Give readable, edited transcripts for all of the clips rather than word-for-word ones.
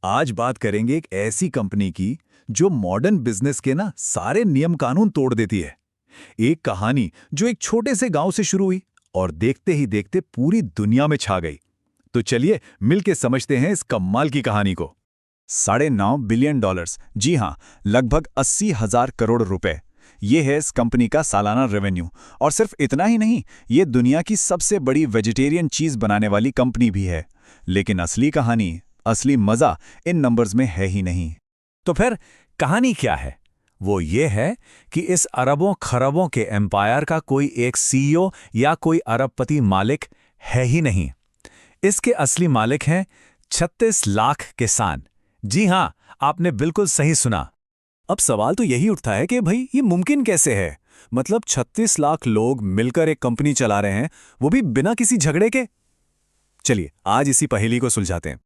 आज बात करेंगे एक ऐसी कंपनी की जो मॉडर्न बिजनेस के ना सारे नियम कानून तोड़ देती है। एक कहानी जो एक छोटे से गांव से शुरू हुई और देखते ही देखते पूरी दुनिया में छा गई। तो चलिए मिलके समझते हैं इस कमाल की कहानी को। $9.5 बिलियन, जी हाँ, लगभग 80,000 करोड़ रुपए। ये है इस कंपनी का सालाना रेवेन्यू। और सिर्फ इतना ही नहीं, ये दुनिया की सबसे बड़ी वेजिटेरियन चीज बनाने वाली कंपनी भी है। लेकिन असली कहानी, असली मजा इन नंबर्स में है ही नहीं। तो फिर कहानी क्या है? वो ये है कि इस अरबों खरबों के एम्पायर का कोई एक सीईओ या कोई अरबपति मालिक है ही नहीं। इसके असली मालिक हैं 36 लाख किसान। जी हां, आपने बिल्कुल सही सुना। अब सवाल तो यही उठता है कि भाई ये मुमकिन कैसे है? मतलब 36 लाख लोग मिलकर एक कंपनी चला रहे हैं, वो भी बिना किसी झगड़े के। चलिए आज इसी पहेली को सुलझाते हैं।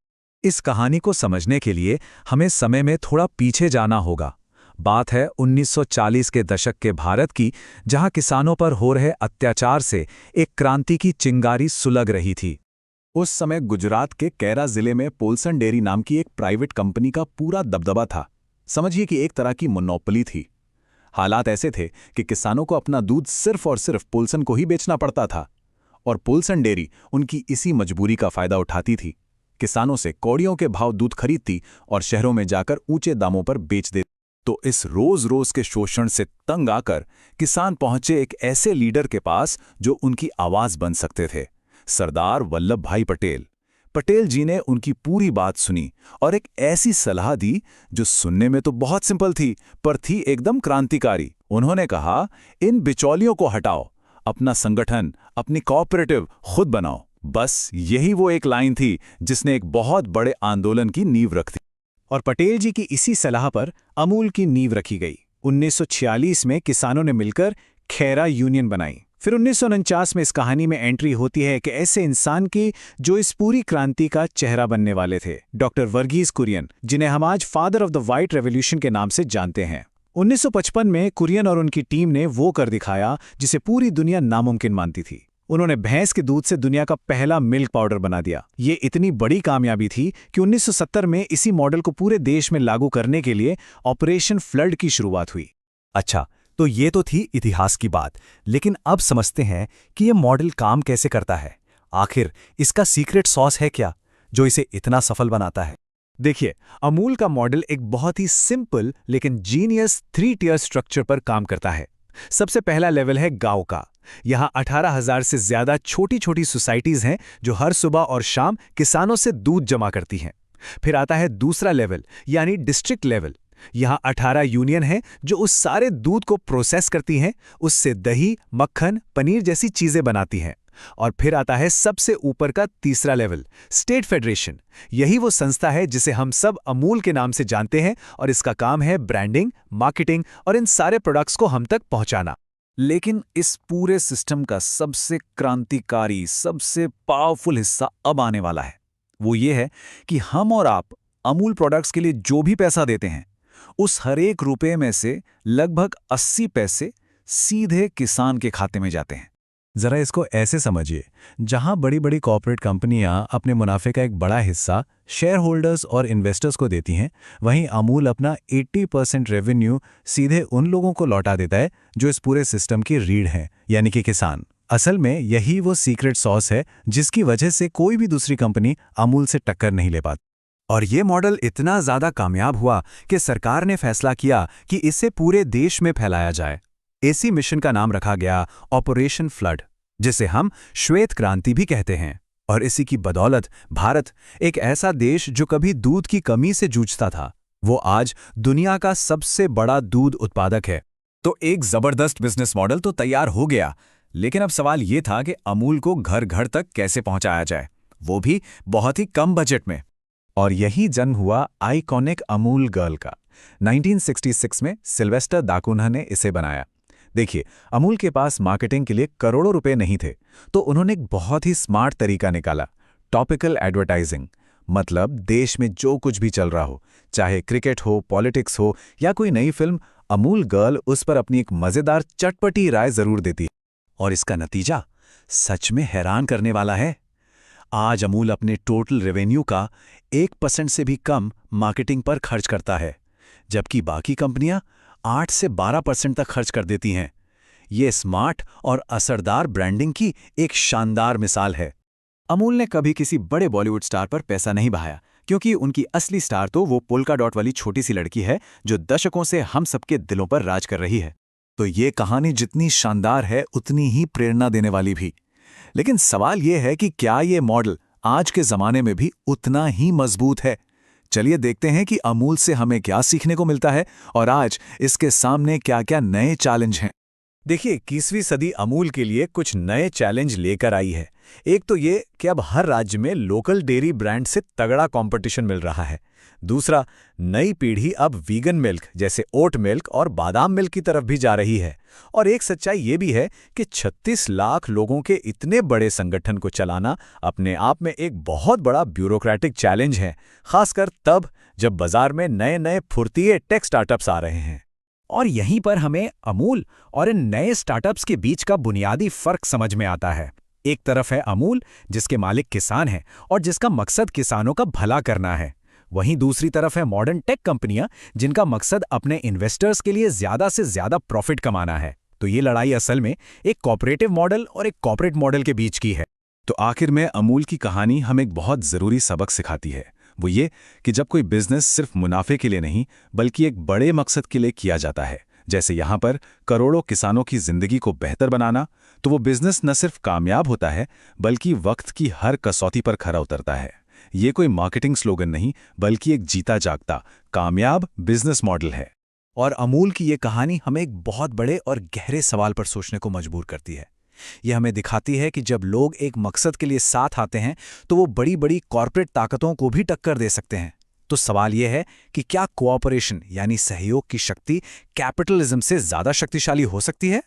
इस कहानी को समझने के लिए हमें समय में थोड़ा पीछे जाना होगा। बात है 1940 के दशक के भारत की, जहां किसानों पर हो रहे अत्याचार से एक क्रांति की चिंगारी सुलग रही थी। उस समय गुजरात के कैरा जिले में पोल्सन डेयरी नाम की एक प्राइवेट कंपनी का पूरा दबदबा था। समझिए कि एक तरह की मोनोपोली थी। हालात ऐसे थे कि किसानों को अपना दूध सिर्फ और सिर्फ पोल्सन को ही बेचना पड़ता था, और पोल्सन डेयरी उनकी इसी मजबूरी का फायदा उठाती थी। किसानों से कौड़ियों के भाव दूध खरीदती और शहरों में जाकर ऊंचे दामों पर बेच देती। तो इस रोज रोज के शोषण से तंग आकर किसान पहुंचे एक ऐसे लीडर के पास जो उनकी आवाज बन सकते थे, सरदार वल्लभ भाई पटेल। पटेल जी ने उनकी पूरी बात सुनी और एक ऐसी सलाह दी जो सुनने में तो बहुत सिंपल थी, पर थी एकदम क्रांतिकारी। उन्होंने कहा, इन बिचौलियों को हटाओ, अपना संगठन, अपनी कोऑपरेटिव खुद बनाओ। बस यही वो एक लाइन थी जिसने एक बहुत बड़े आंदोलन की नींव रख दी। और पटेल जी की इसी सलाह पर अमूल की नींव रखी गई। 1946 में किसानों ने मिलकर खेरा यूनियन बनाई। फिर 1949 में इस कहानी में एंट्री होती है कि ऐसे इंसान की जो इस पूरी क्रांति का चेहरा बनने वाले थे, डॉक्टर वर्गीज कुरियन, जिन्हें हम आज father of the white revolution के नाम से जानते हैं। 1955 में कुरियन और उनकी टीम ने वो कर दिखाया जिसे पूरी दुनिया नामुमकिन मानती थी। उन्होंने भैंस के दूध से दुनिया का पहला मिल्क पाउडर बना दिया। ये इतनी बड़ी कामयाबी थी कि 1970 में इसी मॉडल को पूरे देश में लागू करने के लिए ऑपरेशन फ्लड की शुरुआत हुई। अच्छा, तो ये तो थी इतिहास की बात, लेकिन अब समझते हैं कि ये मॉडल काम कैसे करता है। आखिर इसका सीक्रेट सॉस है क्या, जो इसे इतना सफल बनाता है? देखिए, अमूल का मॉडल एक बहुत ही सिंपल लेकिन जीनियस 3 टियर स्ट्रक्चर पर काम करता है। सबसे पहला लेवल है गांव का। यहाँ 18,000 से ज्यादा छोटी छोटी सोसाइटीज हैं जो हर सुबह और शाम किसानों से दूध जमा करती हैं। फिर आता है दूसरा लेवल, यानी डिस्ट्रिक्ट लेवल। यहाँ 18 यूनियन हैं जो उस सारे दूध को प्रोसेस करती हैं, उससे दही, मक्खन, पनीर जैसी चीजें बनाती हैं। और फिर आता है सबसे ऊपर का तीसरा लेवल, स्टेट फेडरेशन। यही वो संस्था है जिसे हम सब अमूल के नाम से जानते हैं, और इसका काम है ब्रांडिंग, मार्केटिंग और इन सारे प्रोडक्ट्स को हम तक पहुंचाना। लेकिन इस पूरे सिस्टम का सबसे क्रांतिकारी, सबसे पावरफुल हिस्सा अब आने वाला है। वो ये है कि हम और आप अमूल प्रोडक्ट्स के लिए जो भी पैसा देते हैं, उस हर एक रुपए में से लगभग 80 पैसे सीधे किसान के खाते में जाते हैं। जरा इसको ऐसे समझिए, जहां बड़ी बड़ी कॉर्पोरेट कंपनियां अपने मुनाफे का एक बड़ा हिस्सा शेयर होल्डर्स और इन्वेस्टर्स को देती हैं, वहीं अमूल अपना 80% रेवेन्यू सीधे उन लोगों को लौटा देता है जो इस पूरे सिस्टम की रीढ़ हैं, यानी कि किसान। असल में यही वो सीक्रेट सॉस है जिसकी वजह से कोई भी दूसरी कंपनी अमूल से टक्कर नहीं ले पाती। और ये मॉडल इतना ज्यादा कामयाब हुआ कि सरकार ने फैसला किया कि इसे पूरे देश में फैलाया जाए। इसी मिशन का नाम रखा गया ऑपरेशन फ्लड, जिसे हम श्वेत क्रांति भी कहते हैं। और इसी की बदौलत भारत, एक ऐसा देश जो कभी दूध की कमी से जूझता था, वो आज दुनिया का सबसे बड़ा दूध उत्पादक है। तो एक जबरदस्त बिजनेस मॉडल तो तैयार हो गया, लेकिन अब सवाल ये था कि अमूल को घर घर तक कैसे पहुंचाया जाए, वो भी बहुत ही कम बजट में। और यही जन्म हुआ आइकॉनिक अमूल गर्ल का। 1966 में सिल्वेस्टर दाकुन्हा ने इसे बनाया। देखिए, अमूल के पास मार्केटिंग के लिए करोड़ों रुपए नहीं थे, तो उन्होंने एक बहुत ही स्मार्ट तरीका निकाला, टॉपिकल एडवर्टाइजिंग। मतलब देश में जो कुछ भी चल रहा हो, चाहे क्रिकेट हो, पॉलिटिक्स हो या कोई नई फिल्म, अमूल गर्ल उस पर अपनी एक मजेदार चटपटी राय जरूर देती है। और इसका नतीजा सच में हैरान करने वाला है। आज अमूल अपने टोटल रेवेन्यू का 1% से भी कम मार्केटिंग पर खर्च करता है, जबकि बाकी कंपनियां 8 से 12% तक खर्च कर देती हैं। ये स्मार्ट और असरदार ब्रांडिंग की एक शानदार मिसाल है। अमूल ने कभी किसी बड़े बॉलीवुड स्टार पर पैसा नहीं बहाया, क्योंकि उनकी असली स्टार तो वो पोल्का डॉट वाली छोटी सी लड़की है जो दशकों से हम सबके दिलों पर राज कर रही है। तो ये कहानी जितनी शानदार है उतनी ही प्रेरणा देने वाली भी। लेकिन सवाल ये है कि क्या ये मॉडल आज के ज़माने में भी उतना ही मजबूत है? चलिए देखते हैं कि अमूल से हमें क्या सीखने को मिलता है और आज इसके सामने क्या-क्या नए चैलेंज हैं। देखिए, 21वीं सदी अमूल के लिए कुछ नए चैलेंज लेकर आई है। एक तो ये कि अब हर राज्य में लोकल डेयरी ब्रांड से तगड़ा कंपटीशन मिल रहा है। दूसरा, नई पीढ़ी अब वीगन मिल्क जैसे ओट मिल्क और बादाम मिल्क की तरफ भी जा रही है। और एक सच्चाई ये भी है कि 36 लाख लोगों के इतने बड़े संगठन को चलाना अपने आप में एक बहुत बड़ा ब्यूरोक्रेटिक चैलेंज है, खासकर तब जब बाजार में नए-नए फुर्तीले टेक स्टार्टअप्स आ रहे हैं। और यहीं पर हमें अमूल और इन नए स्टार्टअप्स के बीच का बुनियादी फर्क समझ में आता है। एक तरफ है अमूल, जिसके मालिक किसान हैं और जिसका मकसद किसानों का भला करना है। वहीं दूसरी तरफ है मॉडर्न टेक कंपनियां, जिनका मकसद अपने इन्वेस्टर्स के लिए ज्यादा से ज्यादा प्रॉफिट कमाना है। तो ये लड़ाई असल में एक कॉर्पोरेटिव मॉडल और एक कॉर्पोरेट मॉडल के बीच की है। तो आखिर में अमूल की कहानी हमें एक बहुत ज़रूरी सबक सिखाती है। वो ये कि जब कोई बिजनेस सिर्फ मुनाफे के लिए नहीं बल्कि एक बड़े मकसद के लिए किया जाता है, जैसे यहाँ पर करोड़ों किसानों की जिंदगी को बेहतर बनाना, तो वो बिजनेस न सिर्फ कामयाब होता है बल्कि वक्त की हर कसौटी पर खरा उतरता है। ये कोई मार्केटिंग स्लोगन नहीं बल्कि एक जीता जागता कामयाब बिजनेस मॉडल है। और अमूल की ये कहानी हमें एक बहुत बड़े और गहरे सवाल पर सोचने को मजबूर करती है। ये हमें दिखाती है कि जब लोग एक मकसद के लिए साथ आते हैं तो वो बड़ी-बड़ी कॉर्पोरेट ताकतों को भी टक्कर दे सकते हैं। तो सवाल यह है कि क्या कोऑपरेशन यानी सहयोग की शक्ति कैपिटलिज्म से ज्यादा शक्तिशाली हो सकती है?